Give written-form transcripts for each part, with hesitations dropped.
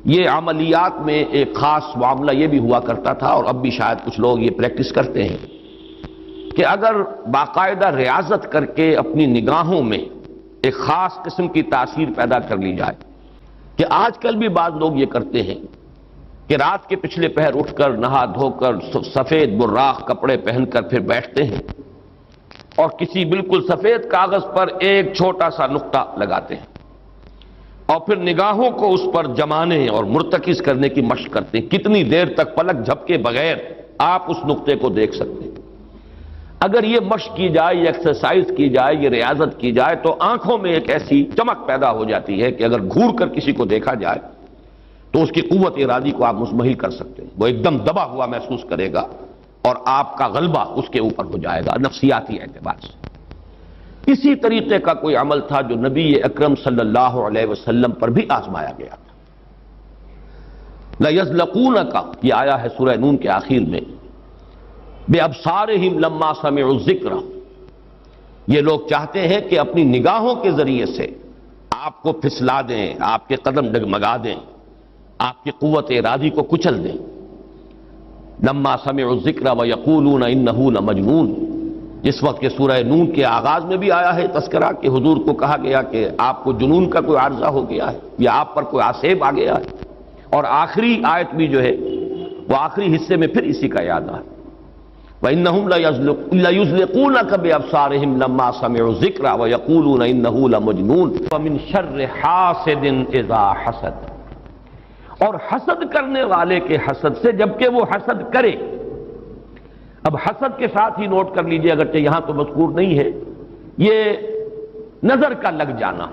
یہ عملیات میں ایک خاص معاملہ یہ بھی ہوا کرتا تھا، اور اب بھی شاید کچھ لوگ یہ پریکٹس کرتے ہیں کہ اگر باقاعدہ ریاضت کر کے اپنی نگاہوں میں ایک خاص قسم کی تاثیر پیدا کر لی جائے، کہ آج کل بھی بعض لوگ یہ کرتے ہیں کہ رات کے پچھلے پہر اٹھ کر نہا دھو کر سفید براق کپڑے پہن کر پھر بیٹھتے ہیں اور کسی بالکل سفید کاغذ پر ایک چھوٹا سا نقطہ لگاتے ہیں اور پھر نگاہوں کو اس پر جمانے اور مرتکز کرنے کی مشق کرتے ہیں۔ کتنی دیر تک پلک جھپکے بغیر آپ اس نقطے کو دیکھ سکتے ہیں۔ اگر یہ مشق کی جائے، یہ ایکسرسائز کی جائے، یہ ریاضت کی جائے تو آنکھوں میں ایک ایسی چمک پیدا ہو جاتی ہے کہ اگر گھور کر کسی کو دیکھا جائے تو اس کی قوت ارادی کو آپ مزمحل کر سکتے ہیں۔ وہ ایک دم دبا ہوا محسوس کرے گا اور آپ کا غلبہ اس کے اوپر ہو جائے گا نفسیاتی اعتبار سے۔ اسی طریقے کا کوئی عمل تھا جو نبی اکرم صلی اللہ علیہ وسلم پر بھی آزمایا گیا تھا۔ لَيَزْلَقُونَكَ یہ آیا ہے سورہ نون کے آخر میں، بِأَبْصَارِهِمْ لَمَّا سَمِعُوا الذِّكْرَ، یہ لوگ چاہتے ہیں کہ اپنی نگاہوں کے ذریعے سے آپ کو پھسلا دیں، آپ کے قدم ڈگمگا دیں، آپ کی قوت ارادی کو کچل دیں۔ لما سمعوا الذکر ویقولون انہ لمجنون، جس وقت کہ سورہ نون کے آغاز میں بھی آیا ہے تذکرہ کہ حضور کو کہا گیا کہ آپ کو جنون کا کوئی عارضہ ہو گیا ہے یا آپ پر کوئی آسیب آ گیا ہے، اور آخری آیت بھی جو ہے وہ آخری حصے میں پھر اسی کا یاد ہے، وَإِنَّهُمْ لَيُزْلِقُونَكَ بِأَبْصَارِهِمْ لَمَّا سَمِعُوا الذِّكْرَ وَيَقُولُونَ إِنَّهُ لَمَجْنُونٌ وَمِنْ شَرِّ حَاسِدٍ إِذَا حَسَدَ، اور حسد کرنے والے کے حسد سے جبکہ وہ حسد کرے۔ اب حسد کے ساتھ ہی نوٹ کر لیجئے، اگرچہ یہاں تو مذکور نہیں ہے، یہ نظر کا لگ جانا،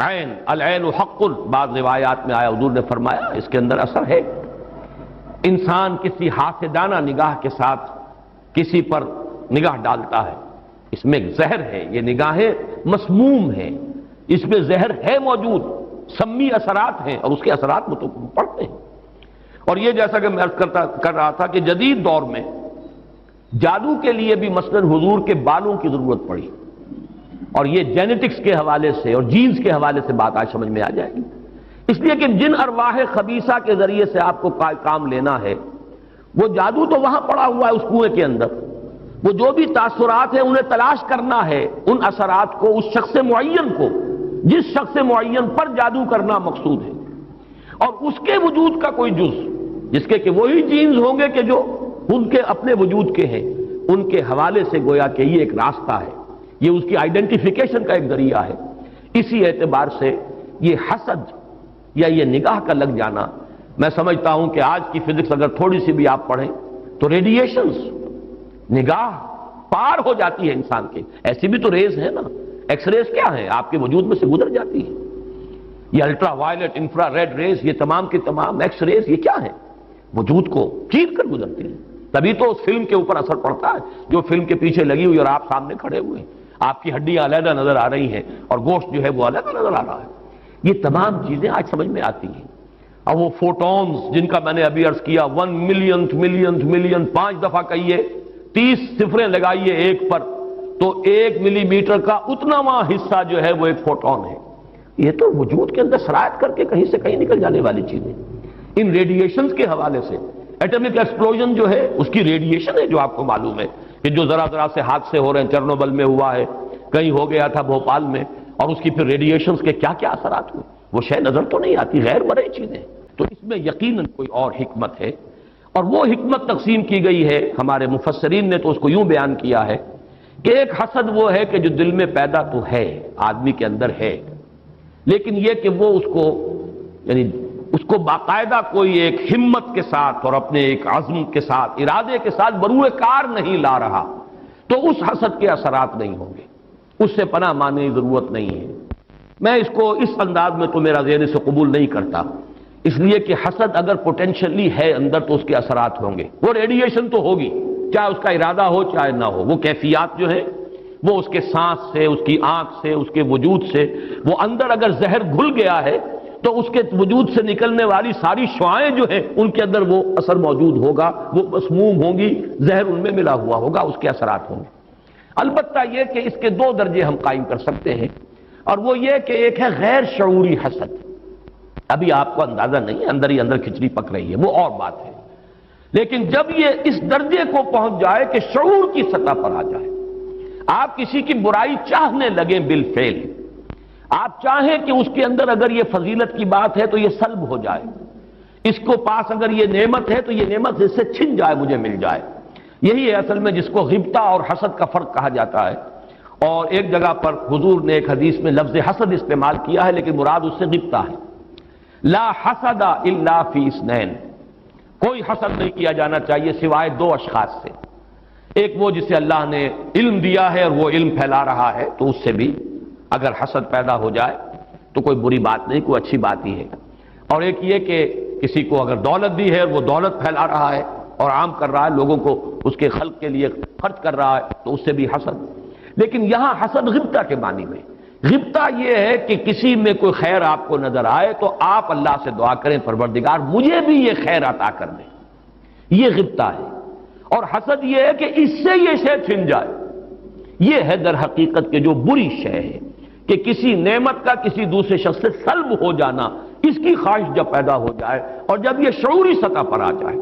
عین العین حق، بعض روایات میں آیا حضور نے فرمایا اس کے اندر اثر ہے۔ انسان کسی حاسدانہ نگاہ کے ساتھ کسی پر نگاہ ڈالتا ہے، اس میں زہر ہے، یہ نگاہیں مسموم ہیں، اس میں زہر ہے موجود، سمی اثرات ہیں اور اس کے اثرات میں تو پڑتے ہیں۔ اور یہ جیسا کہ میں عرض کر رہا تھا کہ جدید دور میں جادو کے لیے بھی مثلاً حضور کے بالوں کی ضرورت پڑی، اور یہ جینیٹکس کے حوالے سے اور جینز کے حوالے سے بات آج سمجھ میں آ جائے گی، اس لیے کہ جن ارواح خبیثہ کے ذریعے سے آپ کو کام لینا ہے، وہ جادو تو وہاں پڑا ہوا ہے اس کنویں کے اندر، وہ جو بھی تاثرات ہیں انہیں تلاش کرنا ہے، ان اثرات کو اس شخص معین کو، جس شخص معین پر جادو کرنا مقصود ہے، اور اس کے وجود کا کوئی جز جس کے کہ وہی جینز ہوں گے کہ جو ان کے اپنے وجود کے ہیں، ان کے حوالے سے گویا کہ یہ ایک راستہ ہے، یہ اس کی آئیڈینٹیفیکیشن کا ایک ذریعہ ہے۔ اسی اعتبار سے یہ حسد یا یہ نگاہ کا لگ جانا، میں سمجھتا ہوں کہ آج کی فزکس اگر تھوڑی سی بھی آپ پڑھیں تو ریڈیشنز نگاہ پار ہو جاتی ہے انسان کے، ایسی بھی تو ریز ہے نا، ایکس ریز کیا ہے، آپ کے وجود میں سے گزر جاتی ہے، یہ ultra violet infra red rays, یہ تمام کی تمام ایکس ریز، یہ کیا ہے، وجود کو چیر کر گزرتی ہیں، تبھی تو اس فلم کے اوپر اثر پڑتا ہے جو فلم کے پیچھے لگی ہوئی اور آپ سامنے کھڑے ہوئے ہیں، آپ کی ہڈیاں علیحدہ نظر آ رہی ہیں اور گوشت جو ہے وہ علیحدہ نظر آ رہا ہے، یہ تمام چیزیں آج سمجھ میں آتی ہیں۔ اور وہ فوٹونز جن کا میں نے ابھی عرض کیا 1 ملین 5 دفعہ کہیے، 30 صفریں لگائیے ایک پر تو 1 ملی میٹر کا اتناواں حصہ جو ہے وہ ایک فوٹون ہے، یہ تو وجود کے اندر سرایت کر کے کہیں سے کہیں نکل جانے والی چیزیں۔ ان ریڈیشنز کے حوالے سے ایٹمک ایکسپلوژن جو ہے اس کی ریڈیشن ہے، جو آپ کو معلوم ہے کہ جو ذرا ذرا سے حادثے ہو رہے ہیں، چرنوبل میں ہوا ہے، کہیں ہو گیا تھا بھوپال میں، اور اس کی پھر ریڈیشنز کے کیا کیا اثرات ہوئے، وہ شے نظر تو نہیں آتی، غیر مرئی چیزیں، تو اس میں یقیناً کوئی اور حکمت ہے، اور وہ حکمت تقسیم کی گئی ہے، ہمارے مفسرین نے تو اس کو یوں بیان کیا ہے کہ ایک حسد وہ ہے کہ جو دل میں پیدا تو ہے، آدمی کے اندر ہے، لیکن یہ کہ وہ اس کو یعنی اس کو باقاعدہ کوئی ایک ہمت کے ساتھ اور اپنے ایک عزم کے ساتھ، ارادے کے ساتھ بروئے کار نہیں لا رہا، تو اس حسد کے اثرات نہیں ہوں گے، اس سے پناہ ماننے کی ضرورت نہیں ہے۔ میں اس کو اس انداز میں تو میرا ذہن سے قبول نہیں کرتا، اس لیے کہ حسد اگر پوٹینشلی ہے اندر تو اس کے اثرات ہوں گے، وہ ریڈیشن تو ہوگی، چاہے اس کا ارادہ ہو چاہے نہ ہو، وہ کیفیات جو ہے وہ اس کے سانس سے، اس کی آنکھ سے، اس کے وجود سے، وہ اندر اگر زہر گھل گیا ہے تو اس کے وجود سے نکلنے والی ساری شعاعیں جو ہیں ان کے اندر وہ اثر موجود ہوگا، وہ مسموم ہوں گی، زہر ان میں ملا ہوا ہوگا، اس کے اثرات ہوں گے۔ البتہ یہ کہ اس کے 2 درجے ہم قائم کر سکتے ہیں، اور وہ یہ کہ ایک ہے غیر شعوری حسد، ابھی آپ کو اندازہ نہیں ہے، اندر ہی اندر کھچڑی پک رہی ہے، وہ اور بات ہے۔ لیکن جب یہ اس درجے کو پہنچ جائے کہ شعور کی سطح پر آ جائے، آپ کسی کی برائی چاہنے لگیں بالفعل، آپ چاہیں کہ اس کے اندر اگر یہ فضیلت کی بات ہے تو یہ سلب ہو جائے، اس کو پاس اگر یہ نعمت ہے تو یہ نعمت اس سے چھن جائے، مجھے مل جائے۔ یہی ہے اصل میں جس کو غبطہ اور حسد کا فرق کہا جاتا ہے۔ اور ایک جگہ پر حضور نے ایک حدیث میں لفظ حسد استعمال کیا ہے، لیکن مراد اس سے غبطہ ہے۔ لا حسد الا فی اثنین، کوئی حسد نہیں کیا جانا چاہیے سوائے دو اشخاص سے۔ ایک وہ جسے اللہ نے علم دیا ہے اور وہ علم پھیلا رہا ہے، تو اس سے بھی اگر حسد پیدا ہو جائے تو کوئی بری بات نہیں، کوئی اچھی بات ہی ہے۔ اور ایک یہ کہ کسی کو اگر دولت دی ہے اور وہ دولت پھیلا رہا ہے اور عام کر رہا ہے، لوگوں کو اس کے خلق کے لیے خرچ کر رہا ہے، تو اس سے بھی حسد۔ لیکن یہاں حسد غبطہ کے معنی میں، غبطہ یہ ہے کہ کسی میں کوئی خیر آپ کو نظر آئے تو آپ اللہ سے دعا کریں پروردگار مجھے بھی یہ خیر عطا کر دے، یہ غبطہ ہے۔ اور حسد یہ ہے کہ اس سے یہ شے چھن جائے، یہ ہے در حقیقت کہ جو بری شے ہے کہ کسی نعمت کا کسی دوسرے شخص سے سلب ہو جانا، اس کی خواہش جب پیدا ہو جائے اور جب یہ شعوری سطح پر آ جائے،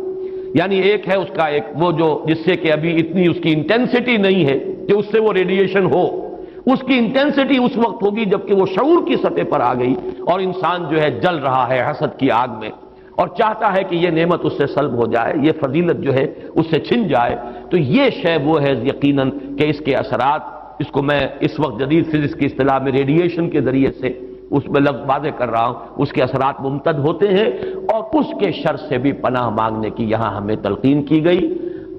یعنی ایک ہے اس کا ایک وہ جو جس سے کہ ابھی اتنی اس کی انٹینسٹی نہیں ہے کہ اس سے وہ ریڈیشن ہو، اس کی انٹینسٹی اس وقت ہوگی جبکہ وہ شعور کی سطح پر آ گئی اور انسان جو ہے جل رہا ہے حسد کی آگ میں اور چاہتا ہے کہ یہ نعمت اس سے سلب ہو جائے، یہ فضیلت جو ہے اس سے چھن جائے، تو یہ شے وہ ہے یقیناً کہ اس کے اثرات، اس کو میں اس وقت جدید فزکس کی اصطلاح میں ریڈیشن کے ذریعے سے اس میں لفظ واضح کر رہا ہوں، اس کے اثرات ممتد ہوتے ہیں اور اس کے شر سے بھی پناہ مانگنے کی یہاں ہمیں تلقین کی گئی۔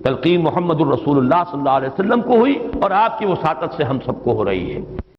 تلقین محمد الرسول اللہ صلی اللہ علیہ وسلم کو ہوئی اور آپ کی وساطت سے ہم سب کو ہو رہی ہے۔